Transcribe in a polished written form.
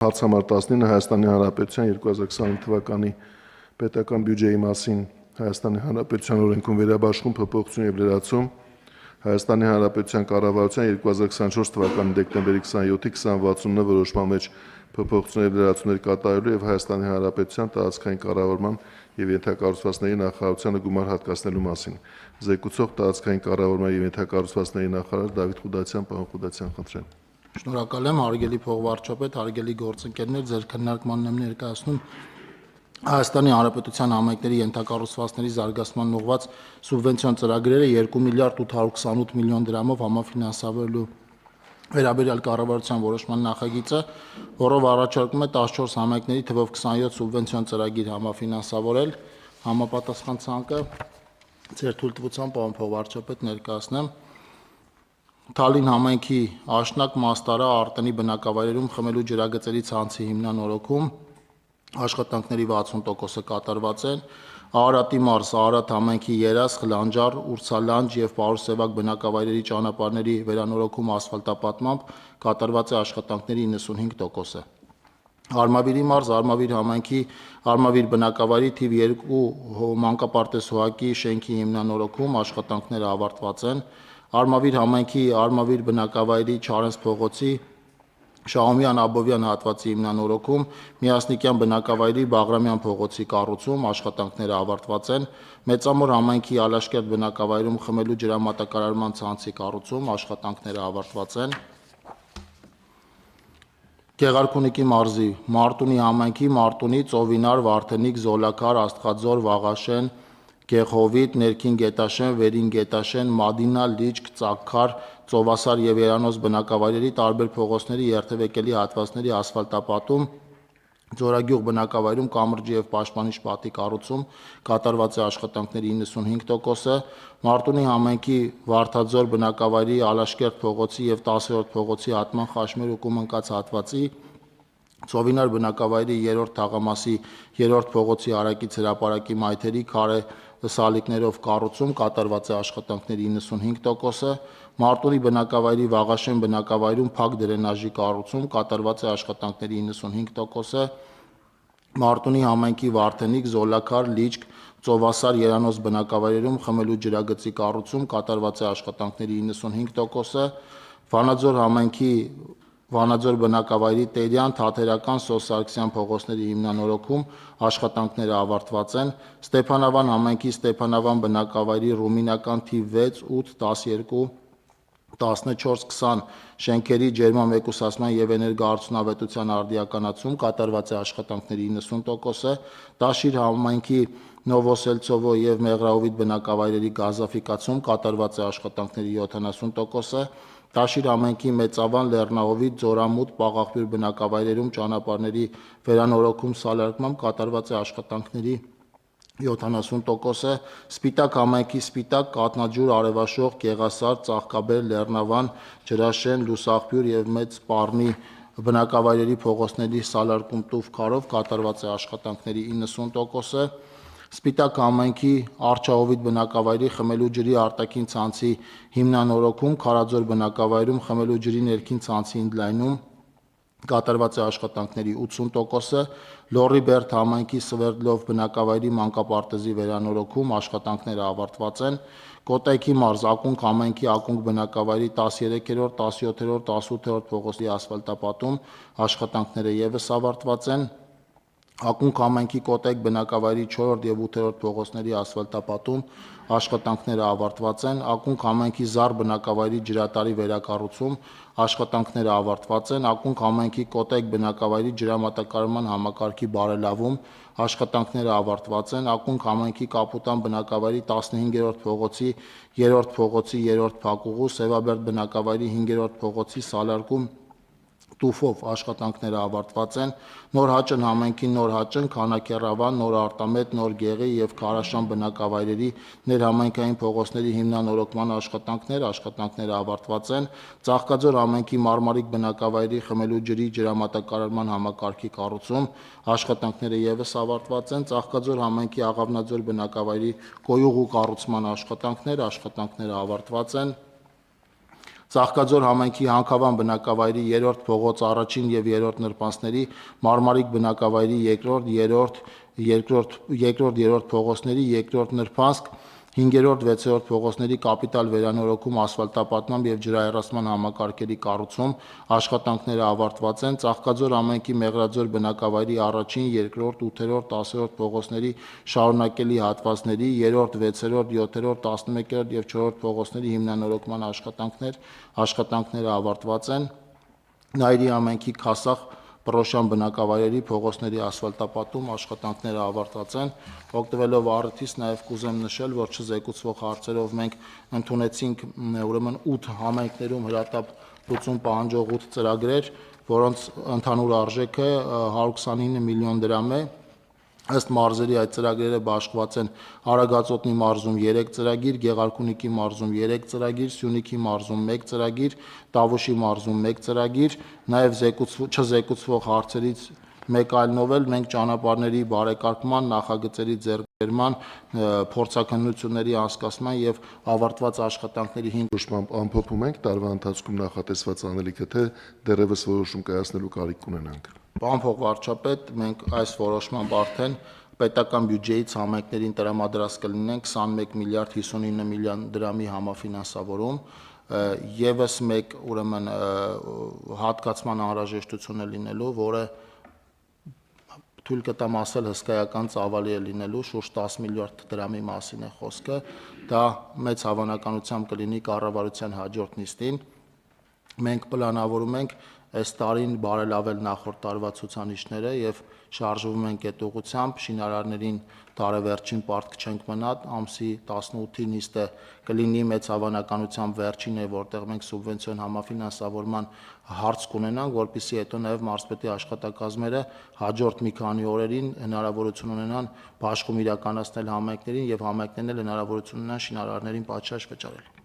Համար 19 Հայաստանի Հանրապետության 2020 թվականի պետական բյուջեի մասին Հայաստանի Հանրապետության օրենքում վերաբաշխում փոփոխություն եւ լրացում Հայաստանի Հանրապետության կառավարության 2024 թվականի դեկտեմբերի 27-ի 2069 որոշման մեջ փոփոխություններ եւ լրացումներ կատարելու եւ Հայաստանի Հանրապետության տարածքային կառավարման եւ ենթակառուցվածքների նախարարությանը գումար հատկացնելու մասին։ Զեկուցող տարածքային կառավարման եւ ենթակառուցվածքների նախարար Դավիթ Խուդասյան, պարոն Խուդասյան, խնդրեմ։ Շնորհակալ եմ, հարգելի փոխվարչապետ, հարգելի գործընկերներ, ձեր քննարկմանն եմ ներկայացնում Հայաստանի Հանրապետության համայնքների ենթակառուցվածքների զարգացման ուղղված սուբվենցիոն ծրագրերը 2 միլիարդ 828 միլիոն դրամով համաֆինանսավորելու վերաբերյալ կառավարության որոշման նախագիծը, որով առաջարկում է 14 համայնքների թվով 27 սուբվենցիոն ծրագիր համաֆինանսավորել, համապատասխան ցանկը ձեր թույլտվությամբ, պարոն փոխվարչապետ, ներկայացնեմ։ Թալին համայնքի Աշնակ, Մաստարա, Արտենի բնակավայրերում խմելու ջրագծերի ցանցի հիմնանորոգում աշխատանքների 60%-ը կատարված են, Արարատի մարզ, Արարատ համայնքի Երաս, Խլանջար, Ուրցալանջ եւ Պարուսեվակ բնակավայրերի ճանապարհների վերանորոգում ասֆալտապատմամբ կատարված է աշխատանքների 95%-ը։ Արմավիրի մարզ, Արմավիր համայնքի Արմավիր բնակավայրի թիվ 2 մանկապարտեզ հողակի շենքի հիմնանորոգում աշխատանքները ավարտված են, Արմավիր համայնքի Արմավիր բնակավայրի Չարենց փողոցի Շահումյան Աբովյան հատվածի հիմնանորոգում, Միասնիկյան բնակավայրի Բաղրամյան փողոցի կառուցում աշխատանքները ավարտված են, Մեծամոր համայնքի Ալաշկերտ բնակավայրում խմելու ջրամատակարարման ցանցի կառուցում աշխատանքները ավարտված են։ Գեղարքունիքի մարզի Մարտունի համայնքի Մարտունի, Ծովինար, Վարդենիկ, Զոլակար, Աստղաձոր, Վաղաշեն, Գեղովիտ, Ներքին Գետաշեն, Վերին Գետաշեն, Մադինա, Լիճք, Ծակքար, Ծովասար եւ Երանոց բնակավայրերի տարբեր փողոցների երթևեկելի հատվածների ասֆալտապատում, Ձորագյուղ բնակավայրում կամրջի եւ պաշտպանիչ պատի կառուցում կատարված է աշխատանքների 95%-ը, Մարտունի համայնքի Վարդաձոր բնակավայրի Ալաշկերտ փողոցի եւ 10-րդ փողոցի հատման խաշմերուկում ընկած հատվածի, Ծովինար բնակավայրի 3-րդ թաղամասի 3-րդ փողոցի Արակից հրապարակի մայթերի քարե սալիկներով կառուցում կատարված է աշխատանքների 95%-ը, Մարտունի բնակավայրի Վաղաշեն բնակավայրում փակ դրենաժի կառուցում կատարված է աշխատանքների 95%-ը, Մարտունի համայնքի Վարդենիկ, Զոլակար, Լիճք, Ծովասար, Երանոց բնակավայրերում խմելու ջրագծի կառուցում կատարված է աշխատանքների 95%-ը, Վանաձոր համայնքի Վանաձոր բնակավայրի Տերյան, Թաթերական, Սոսարքսյան փողոցների հիմնանորոգում աշխատանքները ավարտված են, Ստեփանավան համայնքի Ստեփանավան բնակավայրի Ռումինական թիվ 6, 8, 12, 14, 20 շենքերի ջերմամեկուսացման եւ էներգոարդյունավետության արդիականացում կատարված է աշխատանքների 90%-ը, Տաշիր համայնքի Նովոսելցովո եւ Մեղրաովիտ բնակավայրերի գազաֆիկացում կատարված է աշխատանքների 70%-ը, Տաշիր համայնքի Մեծավան, Լեռնահովիտ, Ձորամուտ, Պաղաղբյուր բնակավայրերում ճանապարհների վերանորոգում սալարկմամբ կատարված է աշխատանքների 70%-ը, Սպիտակ համայնքի Սպիտակ, Կատնաջուր, Արևաշող, Գեղասար, Ծաղկաբեր, Լեռնավան, Ջրաշեն, Լուսաղբյուր եւ Մեծ Պառնի բնակավայրերի փողոցների սալարկում տուֆ քարով կատարված է աշխատանքների 90%-ը, Սպիտակ համայնքի Արչահովիտ բնակավայրի խմելու ջրի արտաքին ցանցի հիմնանորոգում, Քարաձոր բնակավայրում խմելու ջրի ներքին ցանցի ընդլայնում կատարված է աշխատանքների 80%-ը, Լոռի Բերդ համայնքի Սվերդլով բնակավայրի մանկապարտեզի վերանորոգում աշխատանքները ավարտված են, Կոտայքի մարզ Ակունք համայնքի Ակունք բնակավայրի 13-րդ, 17-րդ, 18-րդ փողոցի ասֆալտապատում աշխատանքները եւս ավարտված են, Ակունք համայնքի Կոտայք բնակավայրի 4-րդ եւ 8-րդ փողոցների ասֆալտապատում աշխատանքները ավարտված են, Ակունք համայնքի Զար բնակավայրի ջրատարի վերակառուցում աշխատանքները ավարտված են, Ակունք համայնքի Կոտայք բնակավայրի ջրամատակարարման համակարգի բարելավում աշխատանքները ավարտված են, Ակունք համայնքի Կապուտան բնակավայրի 15-րդ փողոցի 3-րդ փողոցի 3-րդ փակուղու, Սևաբերդ բնակավայրի 5-րդ փողոցի սալարկում տուֆով աշխատանքները ավարտված են, Նոր Հաճն համայնքի Նոր Հաճն, Քանաքեռավան, Նոր Արտամետ, Նոր Գեղի եւ Քարաշան բնակավայրերի ներհամայնքային փողոցների հիմնանորոգման աշխատանքները ավարտված են, Ծաղկաձոր համայնքի Մարմարիկ բնակավայրի խմելու ջրի ջրամատակարարման համակարգի կառուցում աշխատանքները եւս ավարտված են, Ծաղկաձոր համայնքի Աղավնաձոր բնակավայրի կոյուղու կառուցման աշխատանքները ավարտված են, Ծաղկաձոր համայնքի Հանքավան բնակավայրի 3-րդ փողոց առաջին եւ 3-րդ նրբանցների, Մարմարիկ բնակավայրի 2-րդ, 3-րդ փողոցների 2-րդ նրբանցք, 5-րդ, 6-րդ փողոցների կապիտալ վերանորոգում, ասֆալտապատման եւ ջրահեռացման համակարգերի կառուցում աշխատանքները ավարտված են։ Ծաղկաձոր համայնքի Մեղրաձոր բնակավայրի առաջին, 2-րդ, 8-րդ, 10-րդ փողոցների շարունակելի հատվածների, 3-րդ, 6-րդ, 7-րդ, 11-րդ եւ 4-րդ փողոցների հիմնանորոգման աշխատանքները ավարտված են։ Նայիրի համայնքի Քասախ Պրոշյան բնակավայրերի փողոցների ասֆալտապատում աշխատանքները ավարտված են։ Օգտվելով առիթից նաև կուզեմ նշել, որ չզեկուցվող հարցերով մենք ընդունեցինք ուրեմն 8 համայնքներում հրատապ լուծում պահանջող 8 ծրագրեր, որոնց ընդհանուր արժեքը 129 միլիոն դրամ է։ Ըստ մարզերի այդ ծրագրերը բաշխված են Արագածոտնի մարզում 3 ծրագիր, Գեղարքունիքի մարզում 3 ծրագիր, Սյունիքի մարզում 1 ծրագիր, Տավուշի մարզում 1 ծրագիր, նաև չզեկուցվող հարցերից մեկ այլ նովել մենք ճանապարհների բարեկարգման, նախագծերի ձեռքբերման, փորձաքննությունների անցկացման եւ ավարտված աշխատանքների 5 Որոշմամբ ամփոփում ենք տարվա ընթացքում նախատեսված անելիքը, թե դեռևս որոշում կայացնելու կարիք կունենանք։ Պարոն փոխվարչապետ, մենք այս որոշմամբ արդեն պետական բյուջեից համայնքներին տրամադրած կլինենք 21 միլիարդ 59 միլիոն դրամի համաֆինանսավորում, եւս մեկ ուրեմն հատկացման անհրաժեշտություն է լինելու, որը թույլ կտամ ասել հսկայական ծավալի է լինելու, շուրջ 10 միլիարդ դրամի մասին է խոսքը, դա մեծ հավանականությամբ կլինի կառավարության հաջորդ նիստին։ Մենք պլանավորում ենք այս տարին բարելավել նախորդ տարվա ցուցանիշները եւ շարժվում ենք այդ ուղղությամբ, շինարարներին տարեվերջին պարտք չենք մնա, ամսի 18-ի նիստը կլինի մեծ հավանականությամբ վերջինը, որտեղ մենք սուբվենցիոն համաֆինանսավորման հարց կունենանք, որպեսզի հետո նաեւ մարզպետի աշխատակազմերը հաջորդ մի քանի օրերին հնարավորություն ունենան բաշխում իրականացնել համայնքներին եւ համայնքներն էլ հնարավորություն ունենան շինարարներին պատշաճ վճարել։